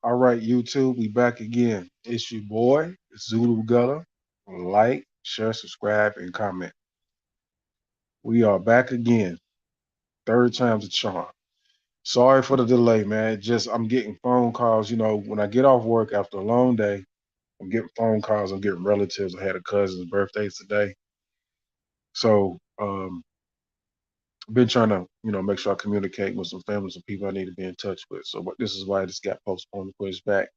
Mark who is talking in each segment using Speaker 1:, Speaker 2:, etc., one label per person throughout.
Speaker 1: All right, YouTube, we back again. It's your boy, Zulu Gullah. Like, share, subscribe, and comment. We are back again. Third time's a charm. Sorry for the delay, man. Just I'm getting phone calls. When I get off work after a long day, I'm getting phone calls. I'm getting relatives. I had a cousin's birthday today. So I've been trying to, make sure I communicate with some families and people I need to be in touch with. So this is why this got postponed and pushed back.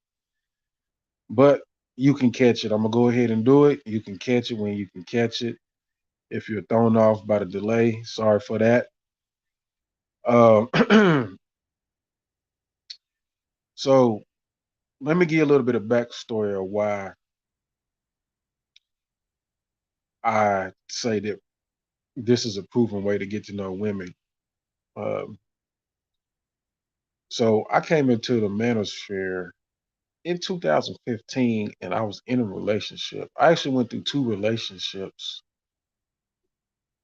Speaker 1: But you can catch it. I'm gonna go ahead and do it. You can catch it when you can catch it. If you're thrown off by the delay, sorry for that. Um, so let me give you a little bit of backstory of why I say that this is a proven way to get to know women. Um, so I came into the manosphere in 2015, and I was in a relationship. I actually went through two relationships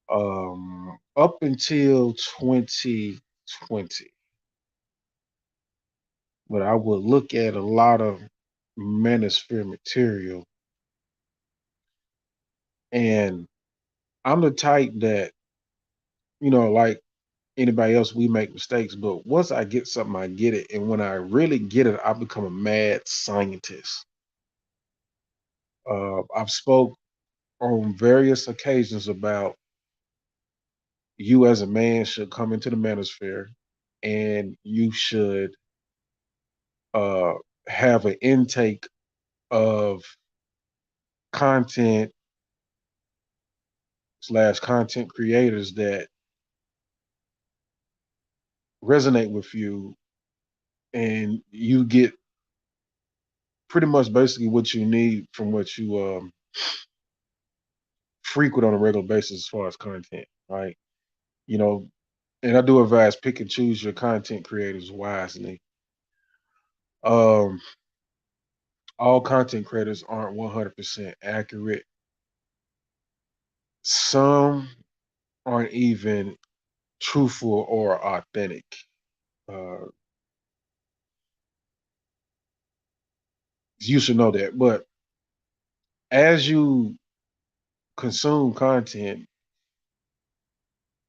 Speaker 1: up until 2020. But I would look at a lot of manosphere material, and I'm the type that, like anybody else, we make mistakes, but once I get something, I get it. And when I really get it, I become a mad scientist. I've spoke on various occasions about you as a man should come into the manosphere, and you should uh, have an intake of content slash content creators that resonate with you, and you get pretty much basically what you need from what you frequent on a regular basis as far as content, right? You know, and I do advise pick and choose your content creators wisely. Um, all content creators aren't 100% accurate. Some aren't even truthful or authentic. Uh, you should know that. But as you consume content,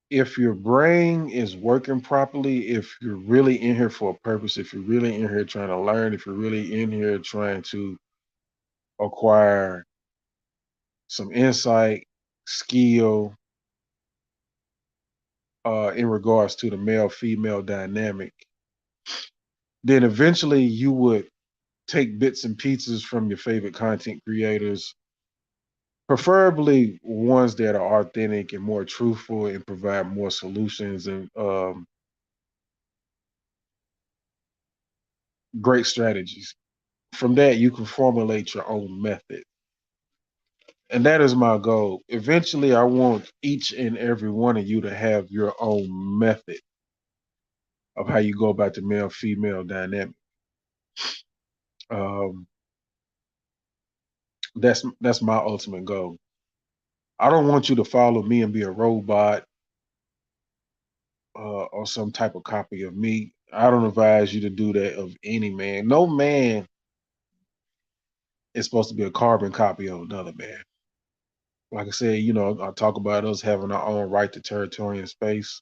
Speaker 1: if your brain is working properly, if you're really in here for a purpose, if you're really in here trying to learn, if you're really in here trying to acquire some insight, skill, in regards to the male female dynamic, then eventually you would take bits and pieces from your favorite content creators, preferably ones that are authentic and more truthful and provide more solutions and great strategies. From that, you can formulate your own method. And that is my goal. Eventually, I want each and every one of you to have your own method of how you go about the male female dynamic. Um, that's my ultimate goal. I don't want you to follow me and be a robot or some type of copy of me. I don't advise you to do that of any man. No man is supposed to be a carbon copy of another man. Like I said, I talk about us having our own right to territory and space.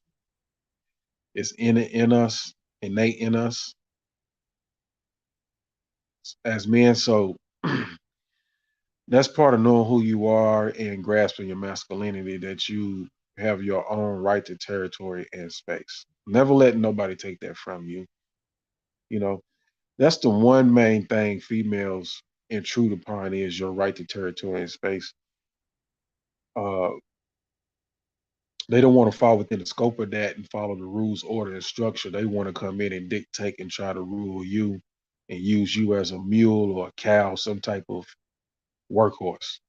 Speaker 1: It's in us, innate in us as men. So that's part of knowing who you are and grasping your masculinity, that you have your own right to territory and space. Never letting nobody take that from you. You know, that's the one main thing females intrude upon is your right to territory and space. Uh, they don't want to fall within the scope of that and follow the rules, order, and structure. They want to come in and dictate and try to rule you and use you as a mule or a cow, some type of workhorse.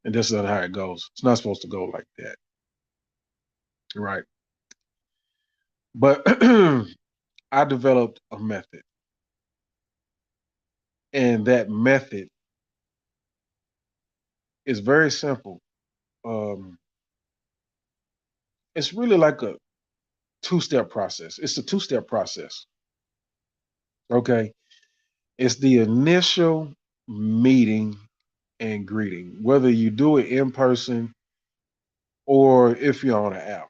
Speaker 1: And that's not how it goes. It's not supposed to go like that. Right. But I developed a method. And that method is very simple. Um, it's really like a two-step process. It's a two-step process. Okay. It's the initial meeting and greeting, whether you do it in person or if you're on an app.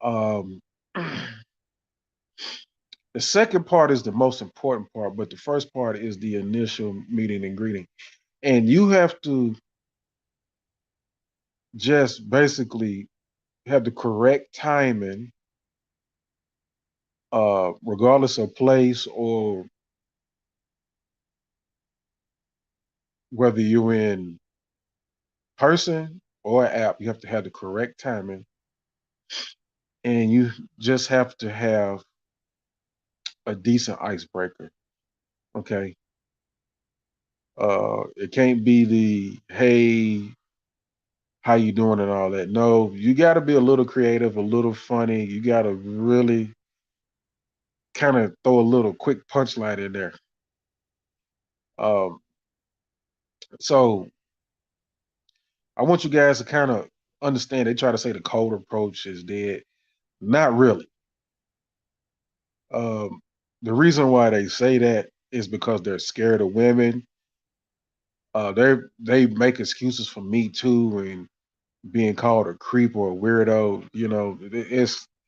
Speaker 1: Um, the second part is the most important part, but the first part is the initial meeting and greeting. And you have to just basically have the correct timing, regardless of place or whether you're in person or app. You have to have the correct timing, and you just have to have a decent icebreaker. Okay. It can't be the hey, how you doing and all that. No, you got to be a little creative, a little funny. You got to really kind of throw a little quick punchline in there. Um, so I want you guys to kind of understand. They try to say the cold approach is dead. Not really. Um, the reason why they say that is because they're scared of women. They make excuses for me too and being called a creep or a weirdo.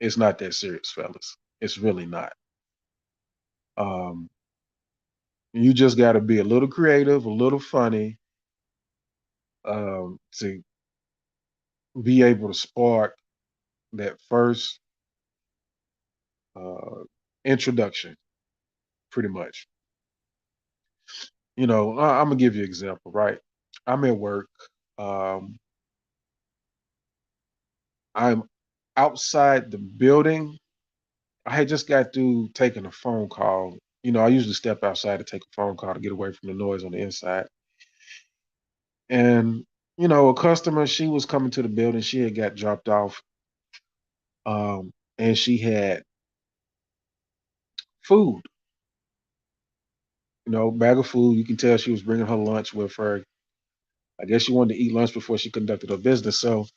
Speaker 1: It's not that serious, fellas. It's really not. Um, you just got to be a little creative, a little funny, to be able to spark that first uh, introduction, pretty much. I'm gonna give you an example, right? I'm at work. Um, I'm outside the building. I had just got through taking a phone call. I usually step outside to take a phone call to get away from the noise on the inside. And, a customer, she was coming to the building. She had got dropped off. And she had food, bag of food. You can tell she was bringing her lunch with her. I guess she wanted to eat lunch before she conducted her business. So,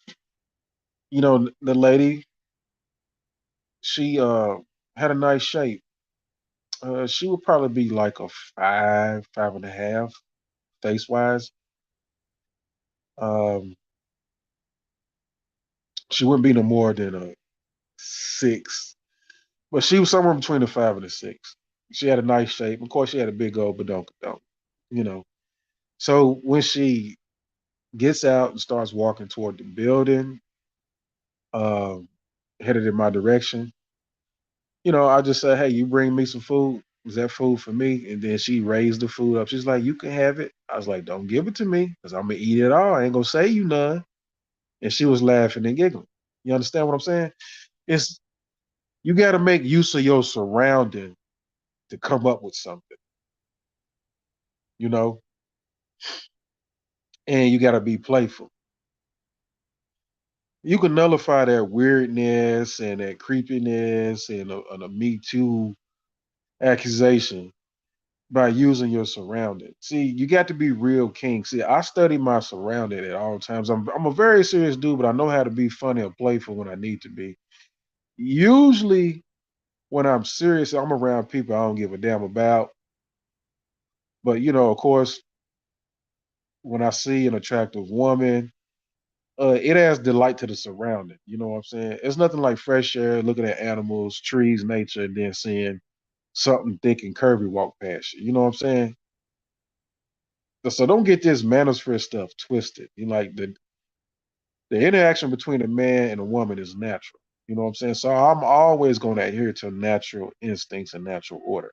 Speaker 1: the lady, she had a nice shape. She would probably be like a 5, 5.5 face wise. Um, she wouldn't be no more than a 6, but she was somewhere between a 5 and a 6. She had a nice shape. Of course, she had a big old badonkadonk, you know. So when she gets out and starts walking toward the building, um, headed in my direction, I just said, "Hey, you bring me some food. Is that food for me?" And then she raised the food up. She's like, "You can have it." I was like, "Don't give it to me, because I'm gonna eat it all. I ain't gonna say you none." And she was laughing and giggling. You understand what I'm saying? It's You got to make use of your surrounding to come up with something, you know, and you got to be playful. You can nullify that weirdness and that creepiness and a Me Too accusation by using your surrounding. See, you got to be real king. See, I study my surrounding at all times. I'm a very serious dude, but I know how to be funny or playful when I need to be. Usually, when I'm serious, I'm around people I don't give a damn about. But of course, when I see an attractive woman, it adds delight to the surrounding. You know what I'm saying? It's nothing like fresh air, looking at animals, trees, nature, and then seeing something thick and curvy walk past you. You know what I'm saying? So don't get this manosphere stuff twisted. Like the interaction between a man and a woman is natural. You know what I'm saying? So I'm always going to adhere to natural instincts and natural order.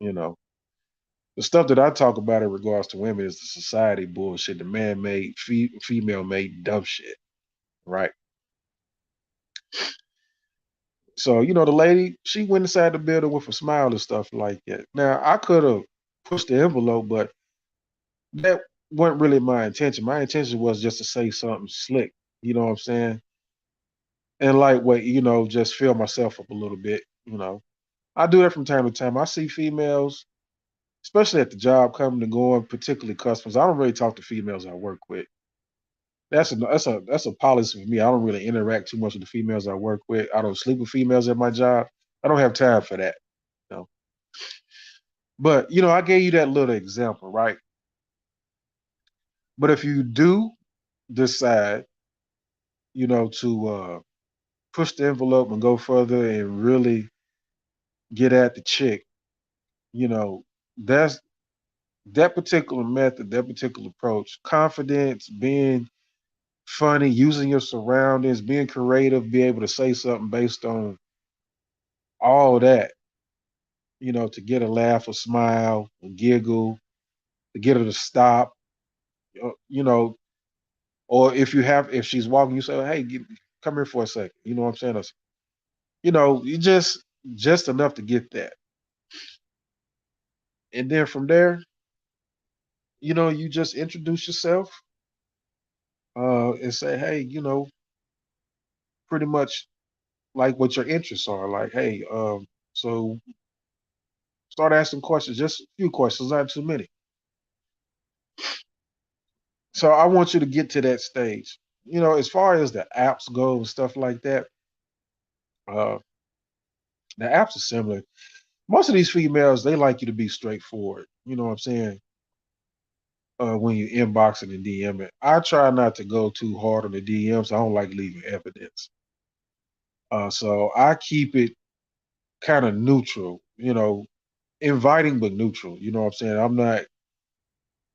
Speaker 1: You know, the stuff that I talk about in regards to women is the society bullshit, the man-made, female-made dumb shit, right? So, the lady, she went inside the building with a smile and stuff like that. Now, I could have pushed the envelope, but that wasn't really my intention. My intention was just to say something slick, you know what I'm saying? And lightweight, just fill myself up a little bit, I do that from time to time. I see females, especially at the job, coming and going, particularly customers. I don't really talk to females I work with. That's a policy for me. I don't really interact too much with the females I work with. I don't sleep with females at my job. I don't have time for that. But I gave you that little example, right? But if you do decide, to push the envelope and go further and really get at the chick, you know, that's that particular method, that particular approach, confidence, being funny, using your surroundings, being creative, be able to say something based on all that, to get a laugh, a smile, a giggle, to get her to stop, uh, you know, or if she's walking, you say, hey, come here for a second. You know what I'm saying? Or, you just enough to get that. And then from there, you just introduce yourself, and say, hey, pretty much like what your interests are. Like, hey, so start asking questions, just a few questions, not too many. So I want you to get to that stage. As far as the apps go and stuff like that, uh, the apps are similar. Most of these females, they like you to be straightforward. You know what I'm saying? When you inbox it and DM it, I try not to go too hard on the DMs. I don't like leaving evidence. So I keep it kind of neutral. Inviting but neutral. You know what I'm saying? I'm not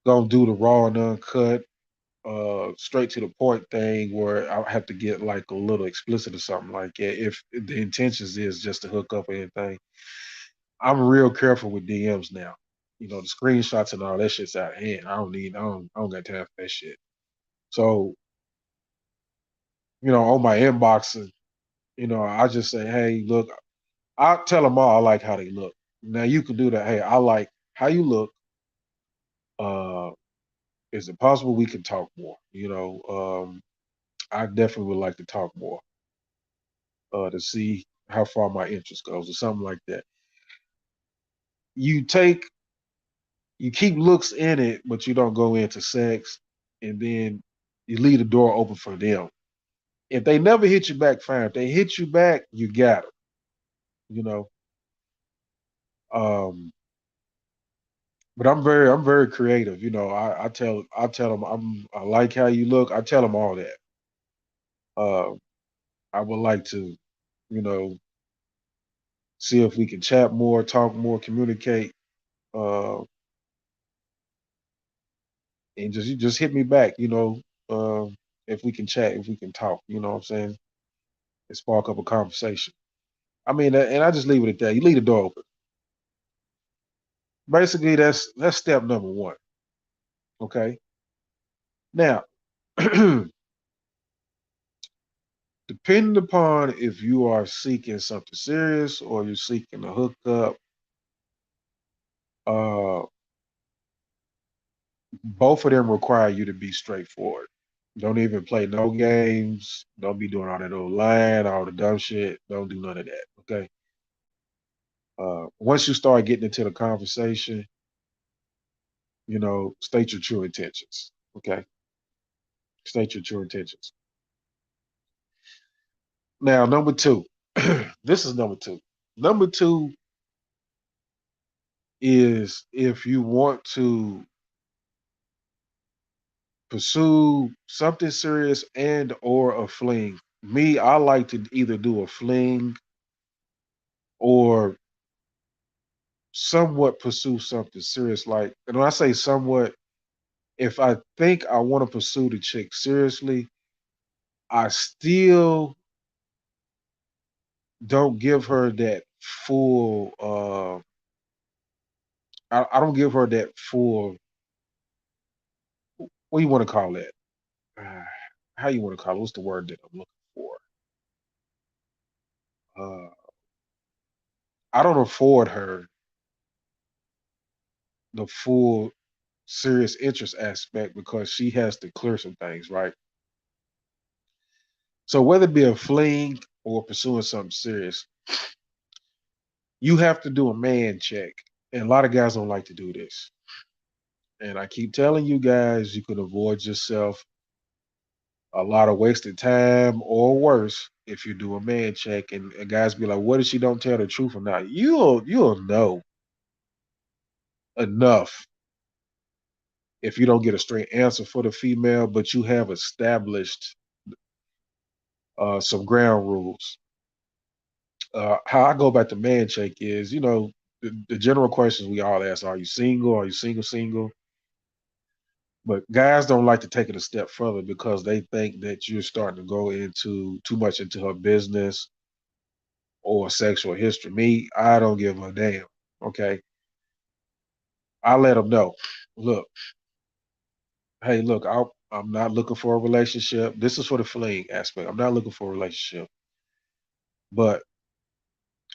Speaker 1: gonna do the raw and uncut, straight to the point thing where I have to get like a little explicit or something like that. If the intentions is just to hook up or anything, I'm real careful with DMs now. The screenshots and all that shit's out of hand. I don't got time for that shit. So, on my inbox, I just say, hey, look, I tell them all I like how they look. Now you can do that. Hey, I like how you look. Uh, is it possible we can talk more? I definitely would like to talk more, to see how far my interest goes or something like that. You take you keep looks in it, but you don't go into sex, and then you leave the door open for them. If they never hit you back, fine. If they hit you back, you got it. You know. Um, but I'm very creative. I tell them I like how you look. I tell them all that. Uh, I would like to, you know, see if we can chat more, talk more, communicate, uh, and just you just hit me back. If we can chat, if we can talk. You know what I'm saying? And spark up a conversation. I mean, and I just leave it at that. You leave the door open. Basically, that's step number one. Okay. Now, depending upon if you are seeking something serious or you're seeking a hookup, uh, both of them require you to be straightforward. Don't even play no games. Don't be doing all that old lying, all the dumb shit. Don't do none of that. Okay. Once you start getting into the conversation, state your true intentions. Okay. State your true intentions. Now, number two, this is number two. Number two is if you want to pursue something serious and or a fling. Me, I like to either do a fling or somewhat pursue something serious. Like, and when I say somewhat, if I think I want to pursue the chick seriously, I still don't give her that full. I don't give her that full. What do you want to call that? Uh, how you want to call it? What's the word that I'm looking for? Uh, I don't afford her the full serious interest aspect because she has to clear some things, right? So whether it be a fling or pursuing something serious, you have to do a man check. And a lot of guys don't like to do this. And I keep telling you guys, you can avoid yourself a lot of wasted time or worse if you do a man check and guys be like, what if she don't tell the truth or not? You'll know. enough if you don't get a straight answer for the female, but you have established some ground rules. How I go about the man check is, the general questions we all ask: Are you single? Are you single? Single? But guys don't like to take it a step further because they think that you're starting to go into too much into her business or sexual history. Me, I don't give a damn. Okay, I let them know. Look, hey, look, I'm not looking for a relationship. This is for the fleeing aspect. I'm not looking for a relationship, but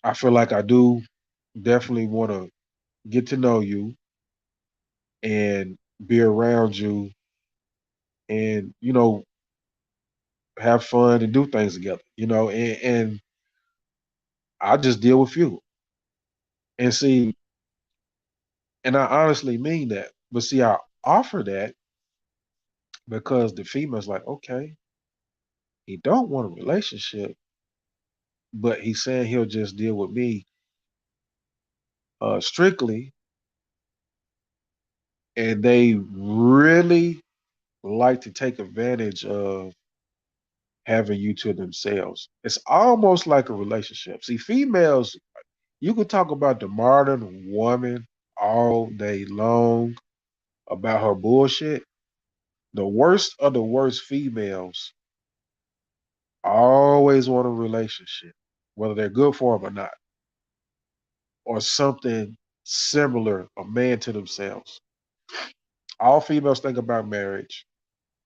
Speaker 1: I feel like I do definitely want to get to know you and be around you and, have fun and do things together, and I just deal with you. And see, and I honestly mean that. But see, I offer that because the female's like, okay, he don't want a relationship, but he's saying he'll just deal with me strictly, and they really like to take advantage of having you to themselves. It's almost like a relationship. See, females, you could talk about the modern woman all day long about her bullshit. The worst of the worst females always want a relationship, whether they're good for them or not, or something similar, a man to themselves. All females think about marriage.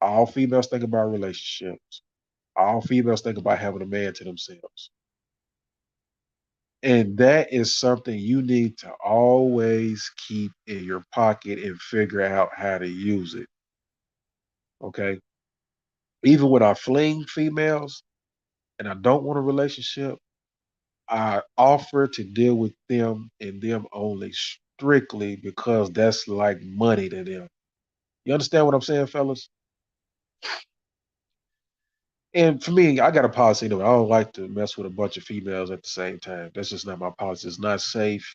Speaker 1: All females think about relationships. All females think about having a man to themselves. And that is something you need to always keep in your pocket and figure out how to use it. Okay. Even when I fling females and I don't want a relationship, I offer to deal with them and them only strictly because that's like money to them. You understand what I'm saying, fellas? And for me, I got a policy though. I don't like to mess with a bunch of females at the same time. That's just not my policy. It's not safe.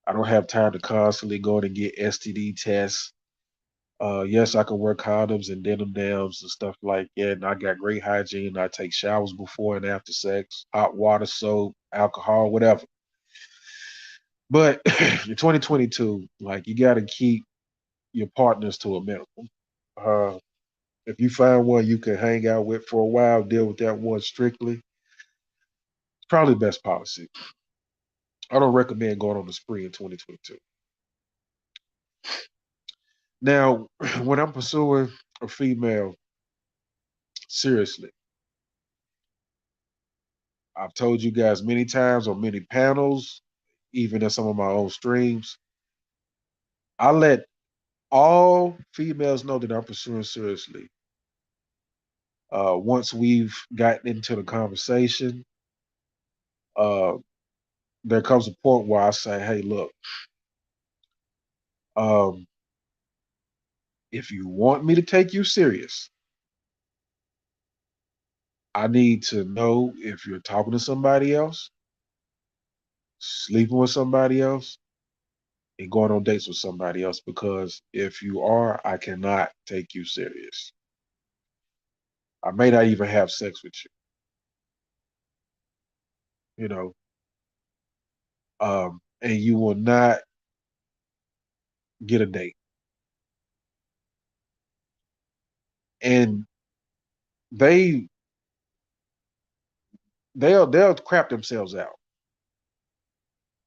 Speaker 1: I don't have time to constantly go and get STD tests. Yes, I can wear condoms and denim dams and stuff like that. And I got great hygiene. I take showers before and after sex, hot water, soap, alcohol, whatever. But in 2022, like you got to keep your partners to a minimum. Uh, if you find one you can hang out with for a while, deal with that one strictly. It's probably the best policy. I don't recommend going on a spree in 2022. Now, when I'm pursuing a female seriously, I've told you guys many times on many panels, even in some of my own streams, I let all females know that I'm pursuing seriously. Once we've gotten into the conversation, uh, there comes a point where I say, "Hey, look, um, if you want me to take you serious, I need to know if you're talking to somebody else, sleeping with somebody else, and going on dates with somebody else. Because if you are, I cannot take you serious. I may not even have sex with you, and you will not get a date." And they they'll crap themselves out.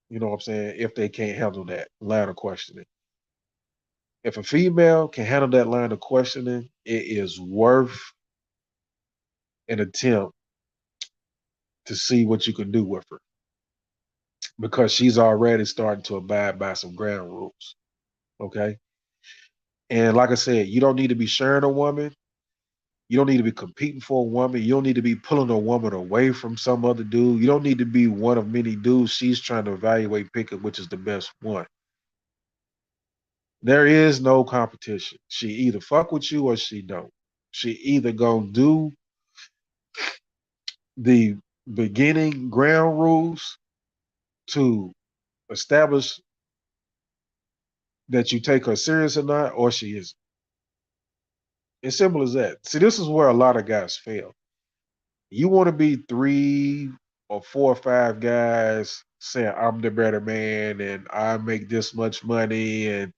Speaker 1: You know what I'm saying? If they can't handle that line of questioning. If a female can handle that line of questioning, it is worth an attempt to see what you can do with her because she's already starting to abide by some ground rules. Okay. And like I said, you don't need to be sharing a woman. You don't need to be competing for a woman. You don't need to be pulling a woman away from some other dude. You don't need to be one of many dudes she's trying to evaluate, picking which is the best one. There is no competition. She either fuck with you or she don't. She either gonna do the beginning ground rules to establish that you take her serious or not, or she isn't. As simple as that. See, this is where a lot of guys fail. You want to be 3 or 4 or 5 guys saying, I'm the better man and I make this much money and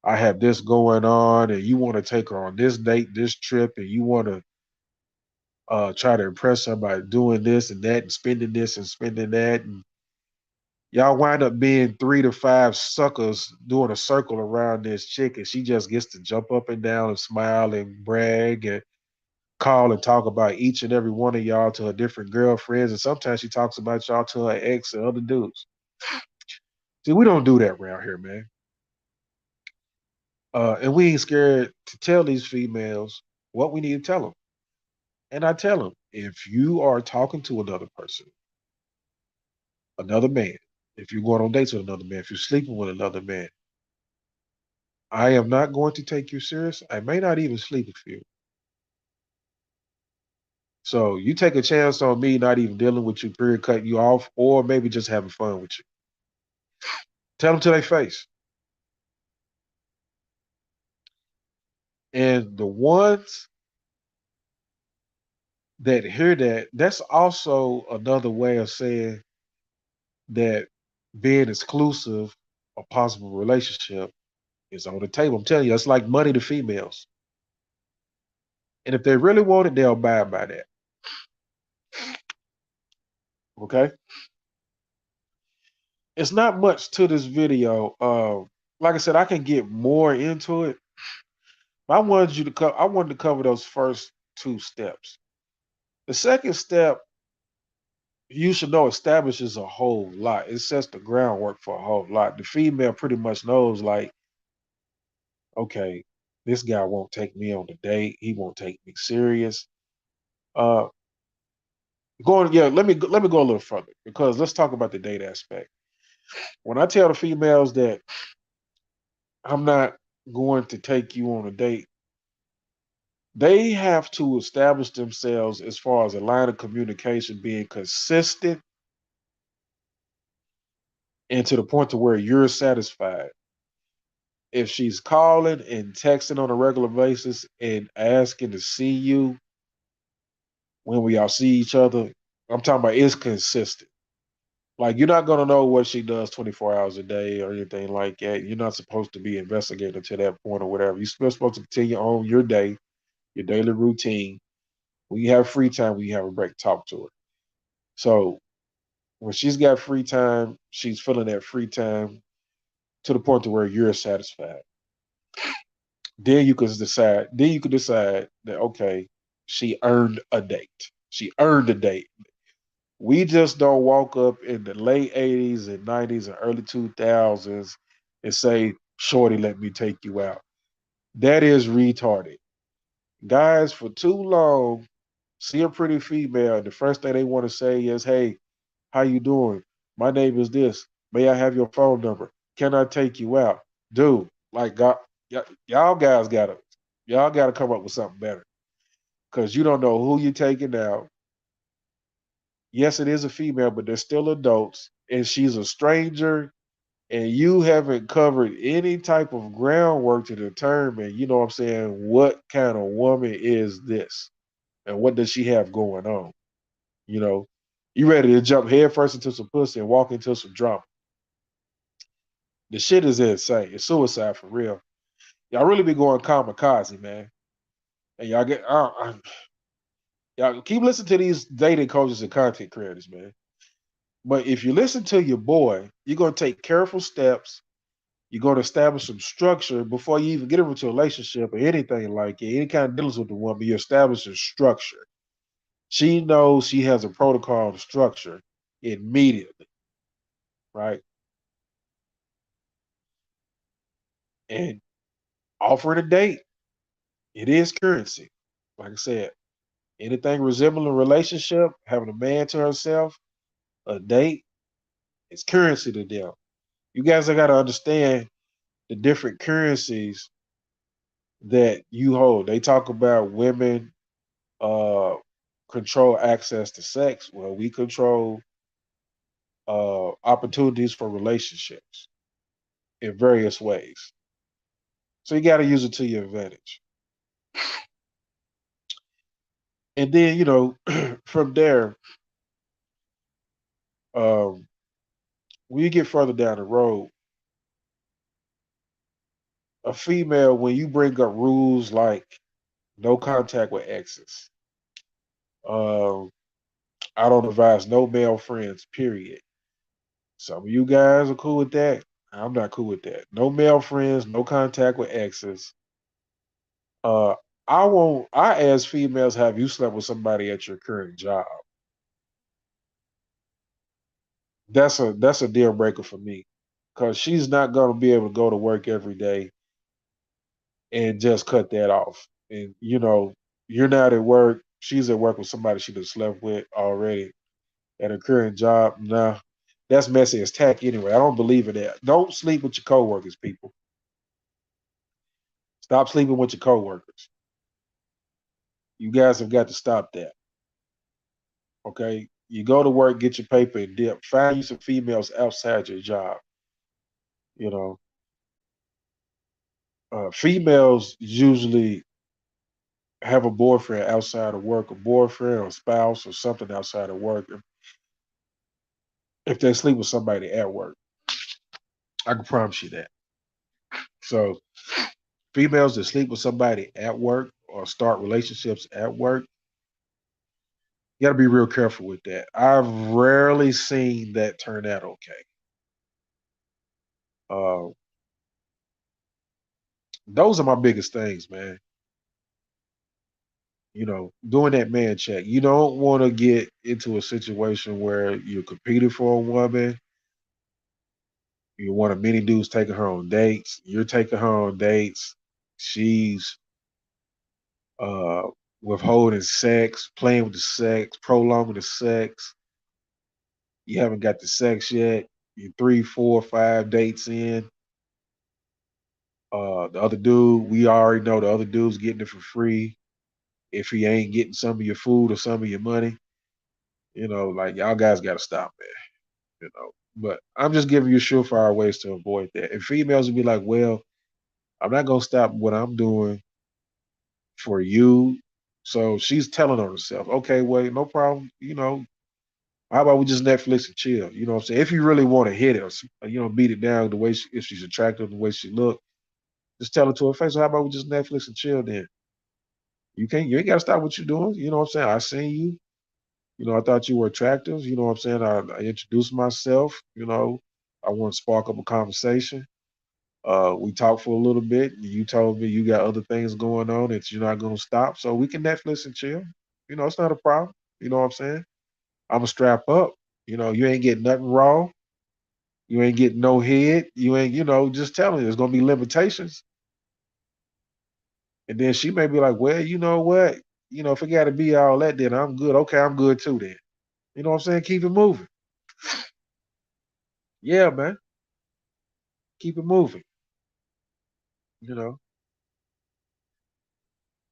Speaker 1: I have this going on, and you want to take her on this date, this trip, and you want to try to impress her by doing this and that and spending this and spending that. And y'all wind up being 3 to 5 suckers doing a circle around this chick, and she just gets to jump up and down and smile and brag and call and talk about each and every one of y'all to her different girlfriends. And sometimes she talks about y'all to her ex and other dudes. See, we don't do that around here, man. And we ain't scared to tell these females what we need to tell them. And I tell them, if you are talking to another person, another man, if you're going on dates with another man, if you're sleeping with another man, I am not going to take you serious. I may not even sleep with you. So you take a chance on me not even dealing with you, period, cutting you off, or maybe just having fun with you. Tell them to their face. And the ones that hear that, that's also another way of saying that being exclusive, a possible relationship, is on the table. I'm telling you, it's like money to females. And if they really want it, they'll buy by that. Okay? It's not much to this video. Like I said, I can get more into it. I wanted you to I wanted to cover those first 2 steps. The second step, you should know, establishes a whole lot. It sets the groundwork for a whole lot. The female pretty much knows, like, okay, this guy won't take me on the date. He won't take me serious. Uh, yeah, let me go a little further, because let's talk about the date aspect. When I tell the females that I'm not going to take you on a date, they have to establish themselves as far as a line of communication being consistent and to the point to where you're satisfied. If she's calling and texting on a regular basis and asking to see you when we all see each other, I'm talking about it's consistent. Like, you're not gonna know what she does 24 hours a day or anything like that. You're not supposed to be investigating to that point or whatever. You're still supposed to continue on your day, your daily routine. When you have free time, when you have a break, talk to her. So when she's got free time, she's filling that free time to the point to where you're satisfied. Then you can decide. Then you can decide that, okay, she earned a date. She earned a date. We just don't walk up in the late '80s and '90s and early 2000s and say, "Shorty, let me take you out." That is retarded. Guys, for too long, see a pretty female, and the first thing they want to say is, "Hey, how you doing? My name is this. May I have your phone number? Can I take you out?" Dude, like, God, y'all gotta come up with something better, because you don't know who you're taking out. Yes, it is a female, but they're still adults, and she's a stranger, and you haven't covered any type of groundwork to determine, you know what I'm saying, what kind of woman is this, and what does she have going on? You know, you ready to jump headfirst into some pussy and walk into some drama. The shit is insane. It's suicide for real. Y'all really be going kamikaze, man. And y'all keep listening to these dating coaches and content creators, man. But if you listen to your boy, you're gonna take careful steps. You're gonna establish some structure before you even get into a relationship or anything like it. Any kind of dealings with the woman, you establish a structure. She knows she has a protocol and structure immediately, right? And offering a date, it is currency. Like I said, anything resembling a relationship, having a man to herself, a date, it's currency to them. You guys have got to understand the different currencies that you hold. They talk about women uh, control access to sex. Well, we control opportunities for relationships in various ways. So you got to use it to your advantage. And then, from there, um, when you get further down the road, a female, when you bring up rules like no contact with exes, um, I don't advise no male friends, period. Some of you guys are cool with that. I'm not cool with that. No male friends, no contact with exes. Uh, I ask females, have you slept with somebody at your current job? That's a deal breaker for me. Because she's not gonna be able to go to work every day and just cut that off. And you're not at work, she's at work with somebody she just slept with already at her current job. Nah, that's messy as tack anyway. I don't believe in that. Don't sleep with your coworkers, people. Stop sleeping with your coworkers. You guys have got to stop that. Okay? You go to work, get your paper and dip. Find you some females outside your job. You know, females usually have a boyfriend outside of work, a boyfriend or spouse or something outside of work. If they sleep with somebody at work, I can promise you that. So females that sleep with somebody at work or start relationships at work, you got to be real careful with that. I've rarely seen that turn out okay. Uh, those are my biggest things, man. Doing that man check. You don't want to get into a situation where you're competing for a woman. You want a many dudes taking her on dates. You're taking her on dates. She's uh, withholding sex, playing with the sex, prolonging the sex. You haven't got the sex yet. You're 3, 4, 5 dates in. The other dude, we already know the other dude's getting it for free. If he ain't getting some of your food or some of your money, like y'all guys got to stop, man. But I'm just giving you surefire ways to avoid that. And females will be like, well, I'm not gonna stop what I'm doing for you. So she's telling on herself, okay, wait, no problem. How about we just Netflix and chill? You know what I'm saying? If you really want to hit it or beat it down the way if she's attractive, the way she look, just tell her to her face. So how about we just Netflix and chill then? You ain't gotta stop what you're doing. You know what I'm saying? I seen you. I thought you were attractive. You know what I'm saying? I introduced myself. I want to spark up a conversation. We talked for a little bit. You told me you got other things going on that you're not going to stop. So we can Netflix and chill. It's not a problem. You know what I'm saying? I'm a strap up. You ain't getting nothing raw. You ain't getting no head. You ain't, just telling you there's going to be limitations. And then she may be like, well, you know what? If it got to be all that, then I'm good. Okay, I'm good too then. You know what I'm saying? Keep it moving. Yeah, man. Keep it moving. You know.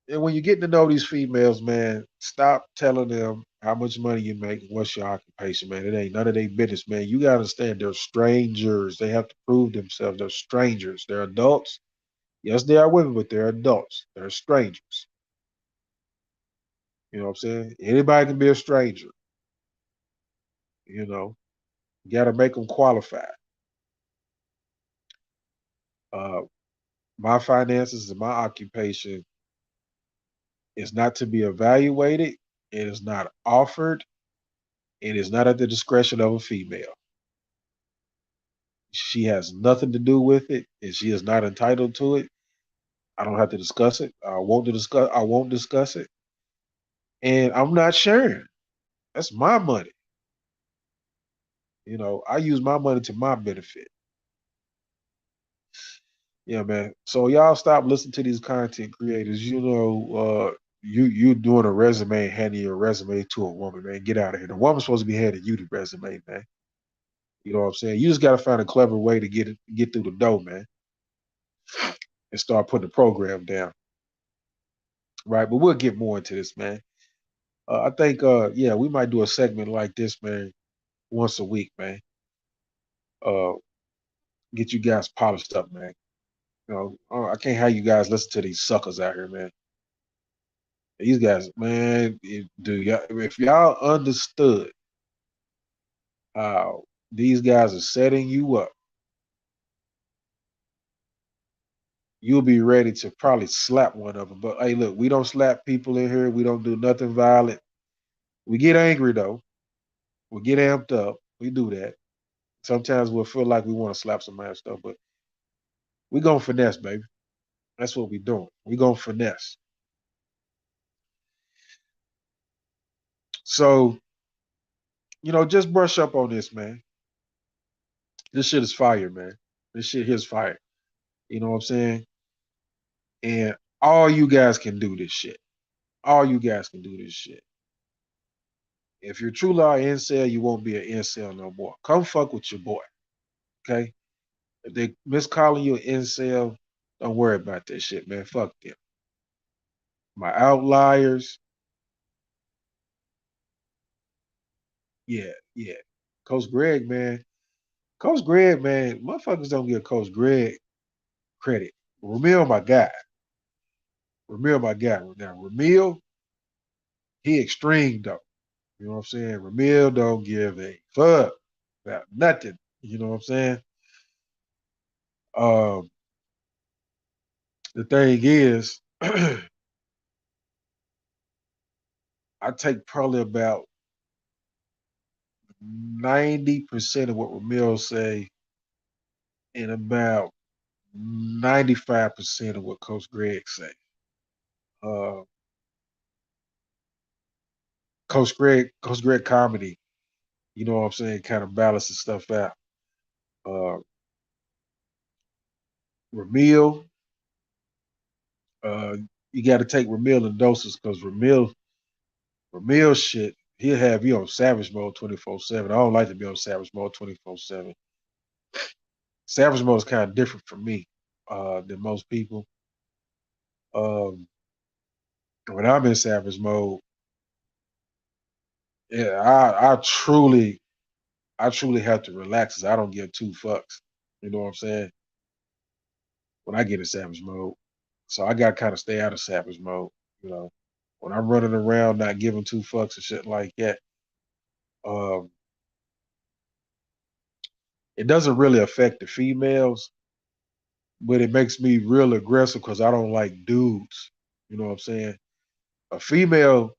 Speaker 1: And when you're getting to know these females, man, stop telling them how much money you make and what's your occupation, man. It ain't none of their business, man. You gotta understand they're strangers. They have to prove themselves. They're strangers. They're adults. Yes, they are women, but they're adults. They're strangers. You know what I'm saying? Anybody can be a stranger. You know, you gotta make them qualify. Uh, my finances and my occupation is not to be evaluated. It is not offered. It is not at the discretion of a female. She has nothing to do with it, and she is not entitled to it. I don't have to discuss it. I won't discuss. I won't discuss it, and I'm not sharing. That's my money. I use my money to my benefit. Yeah, man. So y'all stop listening to these content creators. You doing a resume, handing your resume to a woman, man. Get out of here. The woman's supposed to be handing you the resume, man. You know what I'm saying? You just got to find a clever way to get through the door, man, and start putting the program down, right? But we'll get more into this, man. I think, yeah, we might do a segment like this, man, once a week, man. Uh, get you guys polished up, man. I can't have you guys listen to these suckers out here, man. These guys, man, if y'all understood how these guys are setting you up, you'll be ready to probably slap one of them. But hey, look, we don't slap people in here. We don't do nothing violent. We get angry though. We get amped up. We do that. Sometimes we'll feel like we want to slap somebody and stuff, but we gonna finesse, baby. That's what we doing. We gonna finesse. So, just brush up on this, man. This shit is fire, man. This shit here's fire. You know what I'm saying? And all you guys can do this shit. All you guys can do this shit. If you're truly an incel, you won't be an incel no more. Come fuck with your boy. Okay? If they miscalling you an incel, don't worry about that shit, man. Fuck them. My outliers, yeah, yeah. Coach Greg, man. Coach Greg, man, motherfuckers don't give Coach Greg credit. Ramil, my guy. Ramil, my guy. Now, Ramil, he extreme though. You know what I'm saying? Ramil don't give a fuck about nothing. You know what I'm saying? Um, the thing is, I take probably about 90% of what Ramil say and about 95% of what Coach Greg say. Uh, Coach Greg comedy, you know what I'm saying, kind of balances stuff out. Uh, Ramil, uh, you got to take Ramil in doses because Ramil shit, he'll have you on savage mode 24/7. I don't like to be on savage mode 24/7. Savage mode is kind of different for me than most people. Um, when I'm in savage mode, yeah, I truly have to relax 'cause I don't give two fucks. You know what I'm saying? When I get in savage mode, so I got to kind of stay out of savage mode. You know, when I'm running around not giving two fucks and shit like that, um, it doesn't really affect the females, but it makes me real aggressive because I don't like dudes. You know what I'm saying? A female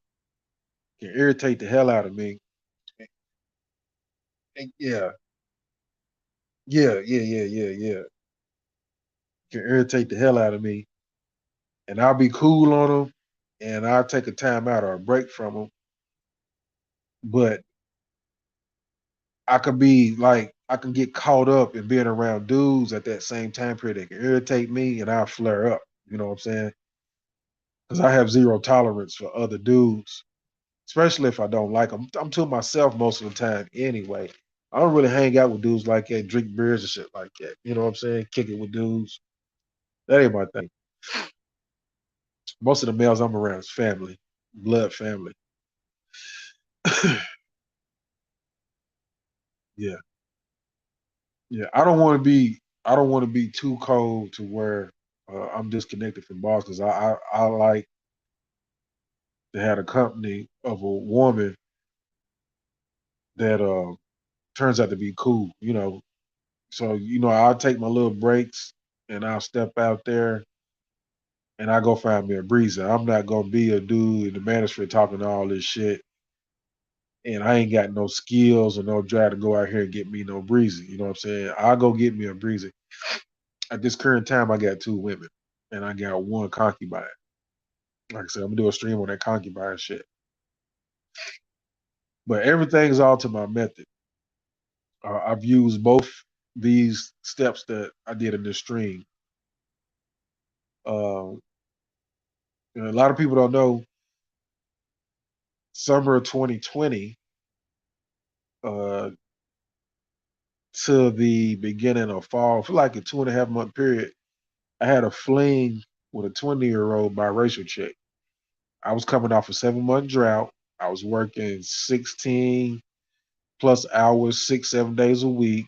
Speaker 1: can irritate the hell out of me. Yeah, yeah. Can irritate the hell out of me, and I'll be cool on them, and I'll take a time out or a break from them. But I can get caught up in being around dudes at that same time period that can irritate me, and I'll flare up. You know what I'm saying? Because I have zero tolerance for other dudes, especially if I don't like them. I'm to myself most of the time anyway. I don't really hang out with dudes like that, drink beers and shit like that. You know what I'm saying? Kick it with dudes. That ain't my thing. Most of the males I'm around is family, blood family. Yeah, yeah. I don't want to be too cold to where I'm disconnected from boss because I like to have a company of a woman that turns out to be cool. So I'll take my little breaks and I'll step out there and I go find me a breezer. I'm not gonna be a dude in the manosphere talking all this shit, and I ain't got no skills or no drive to go out here and get me no breezy. You know what I'm saying? I'll go get me a breezy. At this current time, I got two women, and I got one concubine. Like I said, I'm gonna do a stream on that concubine shit. But everything's all to my method. I've used both these steps that I did in this stream. Um, and a lot of people don't know. Summer of 2020 uh, to the beginning of fall, for like a 2.5 month period, I had a fling with a 20-year-old biracial chick. I was coming off a 7 month drought. I was working 16 plus hours, 6, 7 days a week.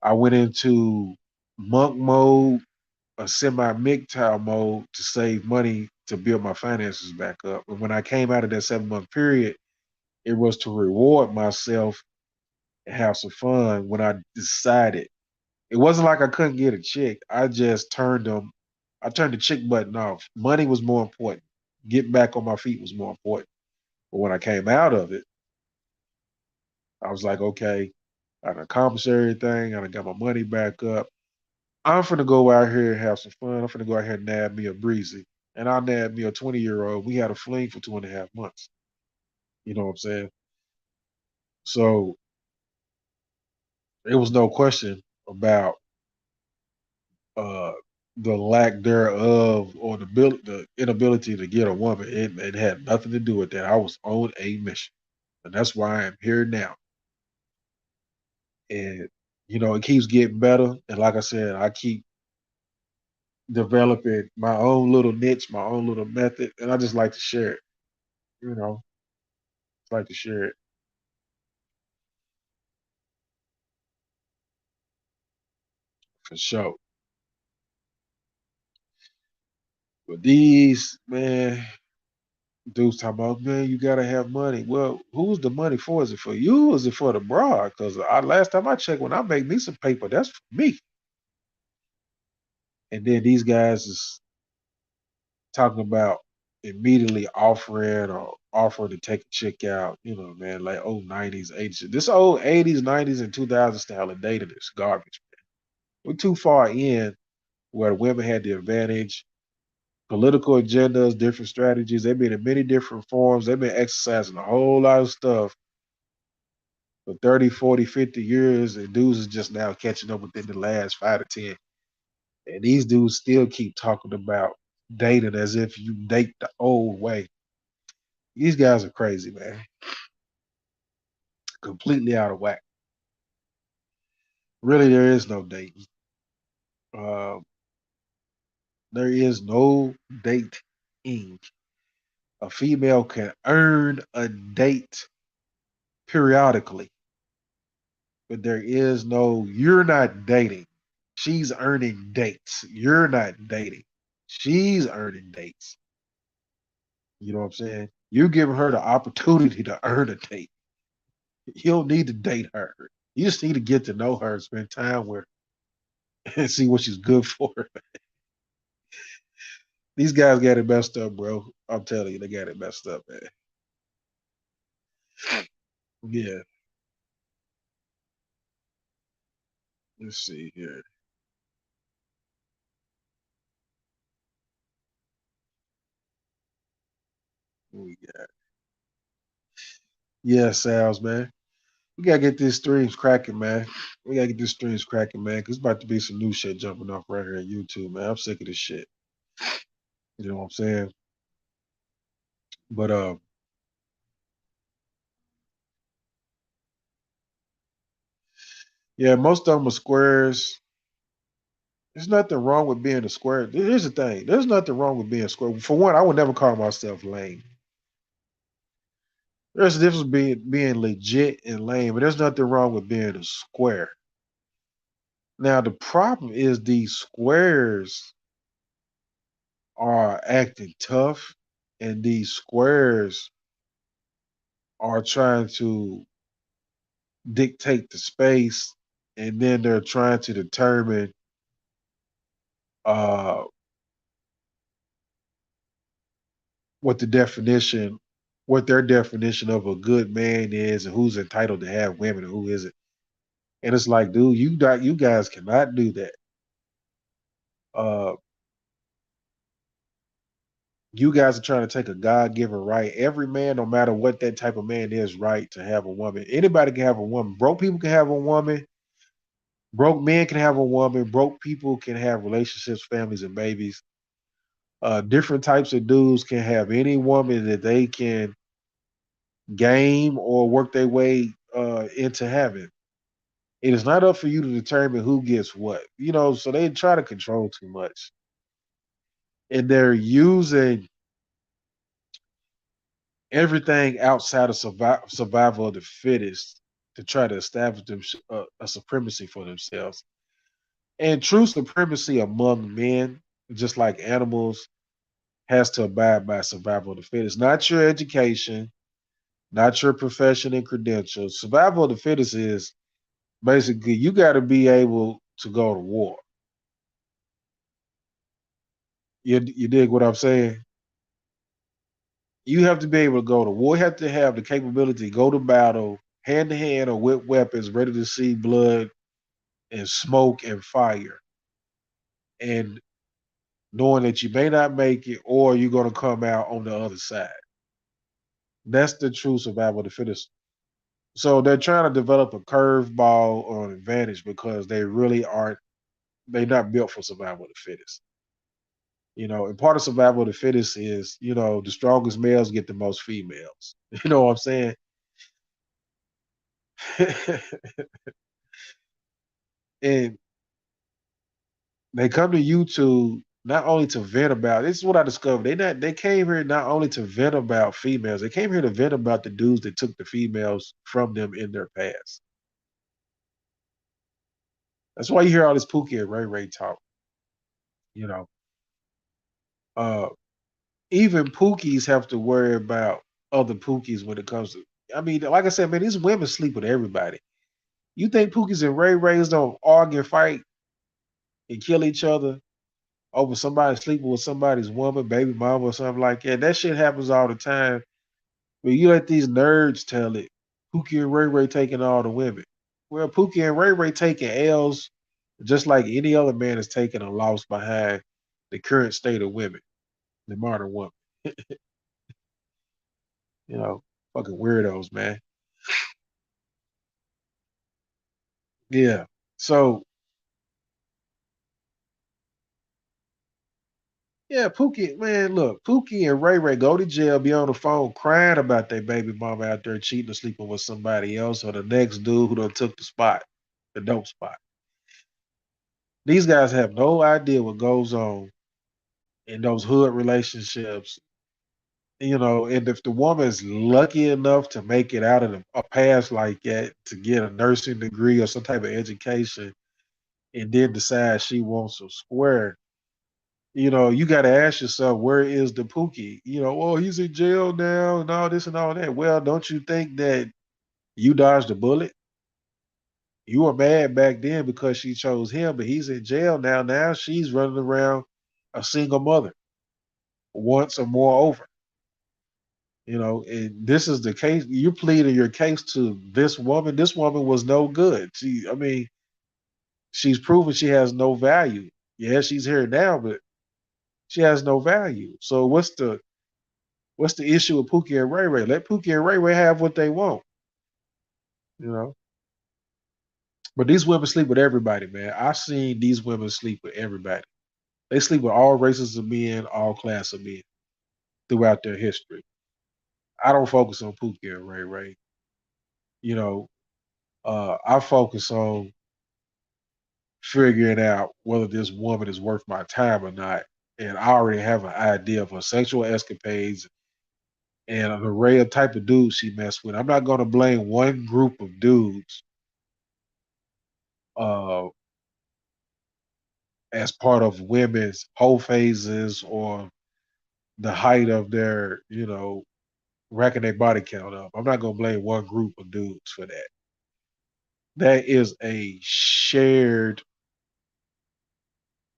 Speaker 1: I went into monk mode. a semi MGTOW mode to save money to build my finances back up. And when I came out of that 7 month period, it was to reward myself and have some fun when I decided. It wasn't like I couldn't get a chick. I just I turned the chick button off. Money was more important. Getting back on my feet was more important. But when I came out of it, I was like, okay, I done accomplished everything. I done got my money back up. I'm finna go out here and have some fun. I'm finna go out here and nab me a breezy. And I nabbed me a 20-year-old. We had a fling for 2.5 months. You know what I'm saying? So it was no question about uh the lack thereof or the inability to get a woman. It had nothing to do with that. I was on a mission. And that's why I am here now. And it keeps getting better. And like I said, I keep developing my own little niche, my own little method, and I just like to share it. You know, like to share it for sure. But these man, dudes talking about, man, you gotta have money. Well, who's the money for? Is it for you? Or is it for the broad? Because last time I checked, when I make me some paper, that's for me. And then these guys is talking about immediately offering to take a chick out. Man, like old 90s, 80s. This old 80s, 90s, and 2000s style of dating is garbage. We're too far in where the women had the advantage. Political agendas, different strategies. They've been in many different forms. They've been exercising a whole lot of stuff for 30, 40, 50 years. And dudes is just now catching up within the last 5 to 10. And these dudes still keep talking about dating as if you date the old way. These guys are crazy, man. Completely out of whack. Really, there is no dating. Uh, there is no dating. A female can earn a date periodically, but there is no, you're not dating. She's earning dates. You're not dating. She's earning dates. You know what I'm saying? You're giving her the opportunity to earn a date. You don't need to date her. You just need to get to know her, spend time with her, and see what she's good for. These guys got it messed up, bro. I'm telling you, they got it messed up, man. Yeah. Let's see here. What we got? Yeah, Sal's, man. We gotta get these streams cracking, man. We gotta get these streams cracking, man. Cause it's about to be some new shit jumping off right here on YouTube, man. I'm sick of this shit. You know what I'm saying? But yeah, most of them are squares. There's nothing wrong with being a square. Here's the thing. There's nothing wrong with being square. For one, I would never call myself lame. There's a difference being legit and lame, but there's nothing wrong with being a square. Now the problem is these squares are acting tough, and these squares are trying to dictate the space, and then they're trying to determine uh, what the definition, what their definition of a good man is, and who's entitled to have women and who isn't. And it's like, dude, you guys cannot do that. Uh, you guys are trying to take a God given right. Every man, no matter what that type of man is, right to have a woman. Anybody can have a woman. Broke people can have a woman. Broke men can have a woman. Broke people can have relationships, families, and babies. Different types of dudes can have any woman that they can game or work their way into having. It is not up for you to determine who gets what. So they try to control too much. And they're using everything outside of survival of the fittest to try to establish a supremacy for themselves. And true supremacy among men, just like animals, has to abide by survival of the fittest. Not your education, not your profession and credentials. Survival of the fittest is basically you got to be able to go to war. You dig what I'm saying? You have to be able to go to war. You have to have the capability to go to battle hand to hand or with weapons, ready to see blood and smoke and fire, and knowing that you may not make it or you're going to come out on the other side. That's the true survival of the fittest. So they're trying to develop a curveball or an advantage because they really aren't. They're not built for survival of the fittest. And part of survival of the fittest is, the strongest males get the most females. You know what I'm saying? And they come to YouTube not only to vent about. This is what I discovered. They came here not only to vent about females. They came here to vent about the dudes that took the females from them in their past. That's why you hear all this Pookie and Ray Ray talk. You know, uh, even Pookies have to worry about other Pookies when it comes to. I mean, like I said, man, these women sleep with everybody. You think Pookies and Ray Rays don't argue, fight, and kill each other over somebody sleeping with somebody's woman, baby mama, or something like that? That shit happens all the time. But you let these nerds tell it. Pookie and Ray Ray taking all the women. Well, Pookie and Ray Ray taking L's just like any other man is taking a loss behind the current state of women, the modern woman. You know, fucking weirdos, man. Yeah. So yeah, Pookie, man, look, Pookie and Ray Ray go to jail, be on the phone crying about their baby mama out there cheating or sleeping with somebody else or the next dude who done took the spot, the dope spot. These guys have no idea what goes on in those hood relationships. And if the woman is lucky enough to make it out of a past like that to get a nursing degree or some type of education and then decide she wants a square, you got to ask yourself, where is the Pookie? Oh, he's in jail now and all this and all that. Well, don't you think that you dodged a bullet? You were mad back then because she chose him, but he's in jail now. Now she's running around a single mother once or more over. And this is the case. You pleaded your case to this woman. This woman was no good. I mean, she's proven she has no value. Yeah, she's here now, but she has no value. So what's the issue with Pookie and Ray Ray? Let Pookie and Ray Ray have what they want, you know. But these women sleep with everybody, man. I've seen these women sleep with everybody. They sleep with all races of men, all class of men throughout their history. I don't focus on Pookie and Ray Ray. You know, I focus on figuring out whether this woman is worth my time or not. And I already have an idea of her sexual escapades and an array of type of dudes she messed with. I'm not going to blame one group of dudes uh, as part of women's whole phases or the height of their, racking their body count up. I'm not going to blame one group of dudes for that. That is a shared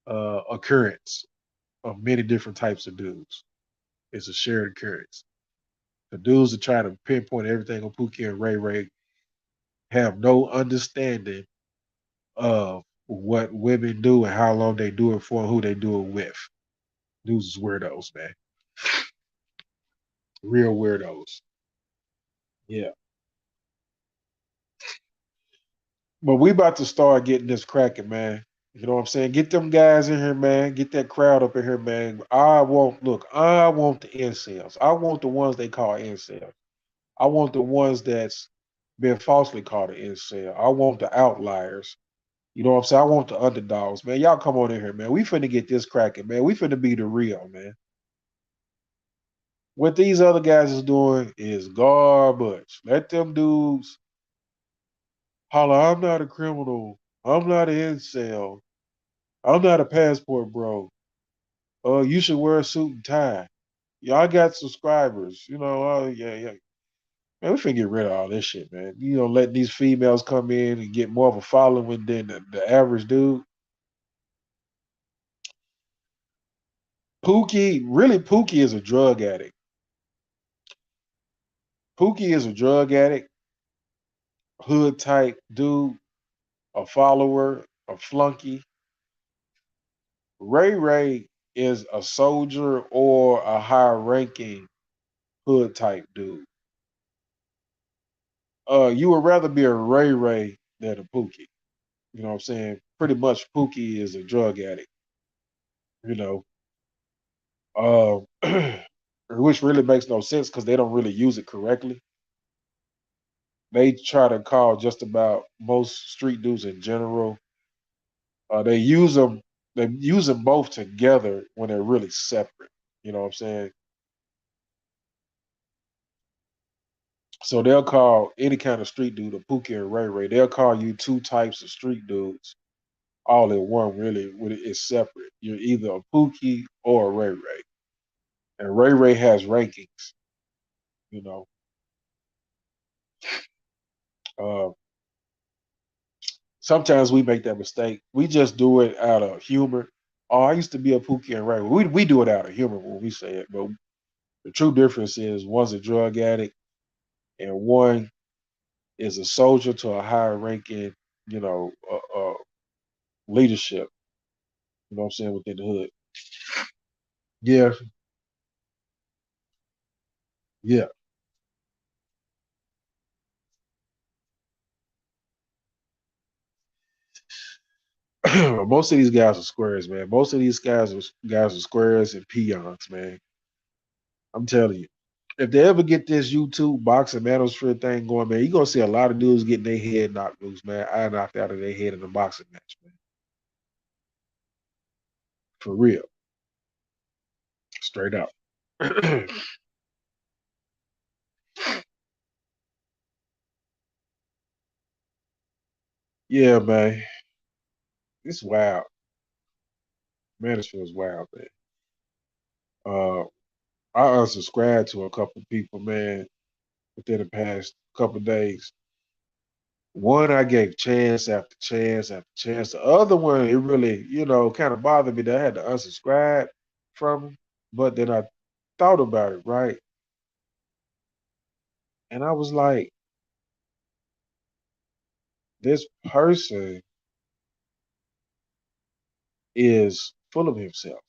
Speaker 1: occurrence of many different types of dudes. It's a shared occurrence. The dudes that try to pinpoint everything on Pookie and Ray Ray have no understanding of what women do and how long they do it for and who they do it with. Dudes is weirdos, man. Real weirdos. Yeah. But we about to start getting this cracking, man. You know what I'm saying? Get them guys in here, man. Get that crowd up in here, man. I want the incels. I want the ones they call incels. I want the ones that's been falsely called an incel. I want the outliers. You know what I'm saying? I want the underdogs, man. Y'all come on in here, man. We finna get this cracking, man. We finna be the real, man. What these other guys is doing is garbage. Let them dudes holler, I'm not a criminal. I'm not an incel. I'm not a passport bro. You should wear a suit and tie. Y'all got subscribers. Oh yeah, yeah. Man, we finna get rid of all this shit, man. Let these females come in and get more of a following than the average dude. Pookie is a drug addict. Pookie is a drug addict, hood type dude, a follower, a flunky. Ray Ray is a soldier or a high ranking hood type dude. You would rather be a Ray Ray than a Pookie. You know what I'm saying? Pretty much Pookie is a drug addict, you know. Uh, which really makes no sense because they don't really use it correctly. They try to call just about most street dudes in general. They use them. They use them both together when they're really separate. You know what I'm saying? So they'll call any kind of street dude a Pookie and Ray Ray. They'll call you two types of street dudes all in one. Really, when it's separate. You're either a Pookie or a Ray Ray, and Ray Ray has rankings. You know, uh, sometimes we make that mistake. We just do it out of humor. Oh, I used to be a Pookie and Ray. We do it out of humor when we say it, but the true difference is one's a drug addict and one is a soldier to a higher ranking, leadership. You know what I'm saying within the hood. Yeah, yeah. Most of these guys are squares, man. Most of these guys are squares and peons, man. I'm telling you. If they ever get this YouTube boxing manosphere thing going, man, you're gonna see a lot of dudes getting their head knocked loose, man. I knocked out of their head in a boxing match, man. For real. Straight up. Yeah, man. It's wild. Manosphere is wild, man. Uh I unsubscribed to a couple people, man, within the past couple days. One I gave chance after chance after chance. The other one, it really, kind of bothered me that I had to unsubscribe from him. But then I thought about it, right? And I was like, this person is full of himself.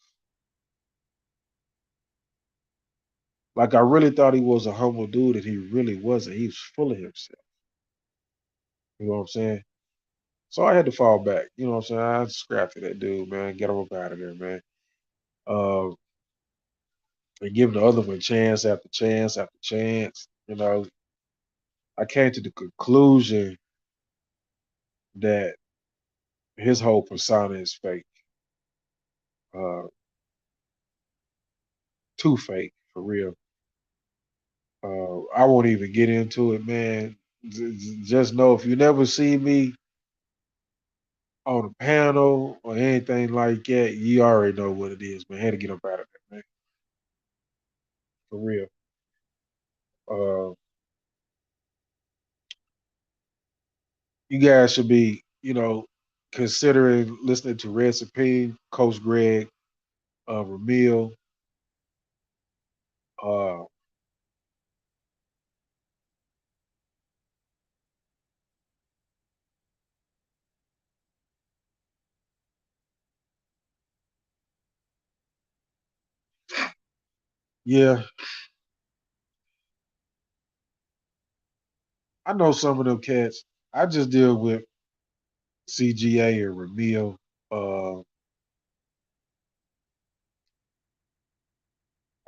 Speaker 1: Like I really thought he was a humble dude, and he really wasn't. He was full of himself. You know what I'm saying? So I had to fall back. You know what I'm saying? I subscribed to that dude, man. Get him up out of there, man. Uh, and give the other one chance after chance after chance. I came to the conclusion that his whole persona is fake, uh, too fake for real. I won't even get into it, man. Just know if you never see me on a panel or anything like that, you already know what it is, man. I had to get up out of there, man, for real. Uh, you guys should be, considering listening to Red Supreme, Coach Greg, Ramil. Uh, yeah, I know some of them cats. I just deal with CGA or Ramil. Uh,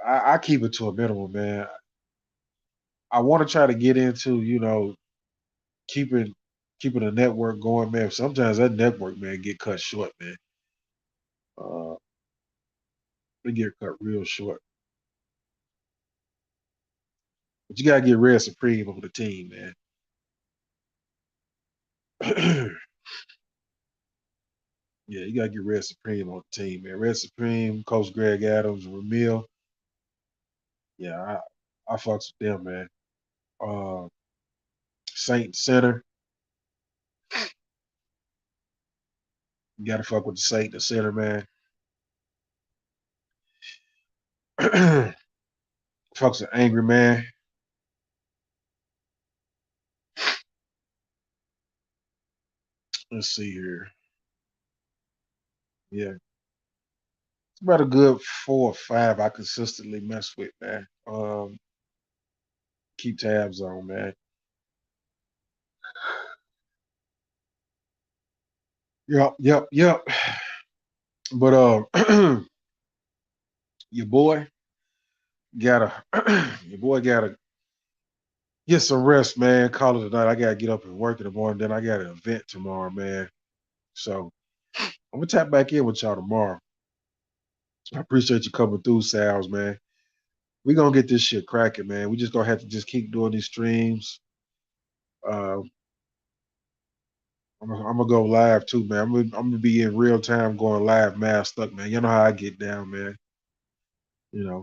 Speaker 1: I keep it to a minimum, man. I want to try to get into, keeping keeping a network going, man. Sometimes that network, man, get cut short, man. Uh, they get cut real short. But you gotta get Red Supreme on the team, man. Yeah, you gotta get Red Supreme on the team, man. Red Supreme, Coach Greg Adams, Ramil. Yeah, I fucks with them, man. Uh, Saint Center, you gotta fuck with the Saint, the center, man. Fucks with Angry Man. Let's see here. Yeah, it's about a good 4 or 5 I consistently mess with, man. Keep tabs on, man. Yep, yep, yep. But your boy gotta your boy gotta get some rest, man. Call it a night. I gotta get up and work in the morning. Then I got an event tomorrow, man. So I'm gonna tap back in with y'all tomorrow. I appreciate you coming through, Sal's, man. We gonna get this shit cracking, man. We just gonna have to just keep doing these streams. Uh, I'm gonna go live too, man. I'm gonna be in real time going live, masked up, man. You know how I get down, man. You know.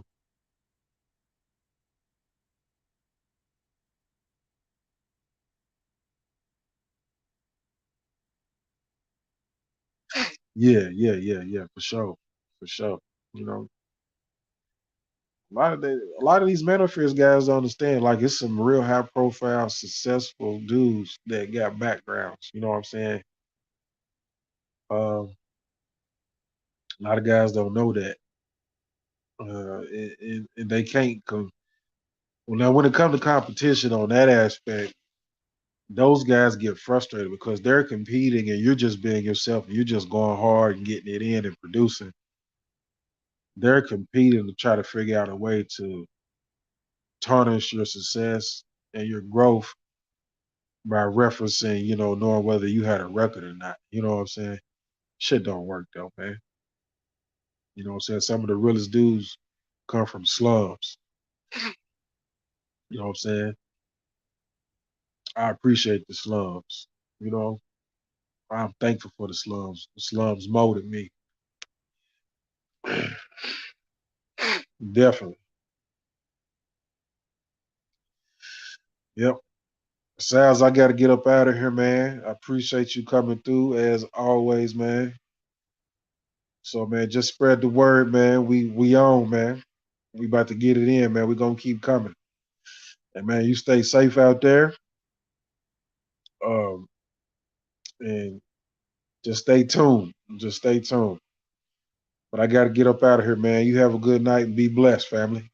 Speaker 1: Yeah, yeah, yeah, yeah, for sure, for sure. You know, a lot of these Manospheres guys don't understand. Like, it's some real high profile, successful dudes that got backgrounds. You know what I'm saying? A lot of guys don't know that, and they can't. Well, now when it comes to competition on that aspect, those guys get frustrated because they're competing and you're just being yourself and you're just going hard and getting it in and producing. They're competing to try to figure out a way to tarnish your success and your growth by referencing, knowing whether you had a record or not. You know what I'm saying? Shit don't work though, man. You know what I'm saying? Some of the realest dudes come from slums. You know what I'm saying? I appreciate the slums. You know, I'm thankful for the slums. The slums molded me. Definitely. Yep. Sals, I got to get up out of here, man. I appreciate you coming through as always, man. So, man, just spread the word, man. We on, man. We about to get it in, man. We gonna keep coming. And man, you stay safe out there. Um, and just stay tuned. Just stay tuned. But I got to get up out of here, man. You have a good night and be blessed, family.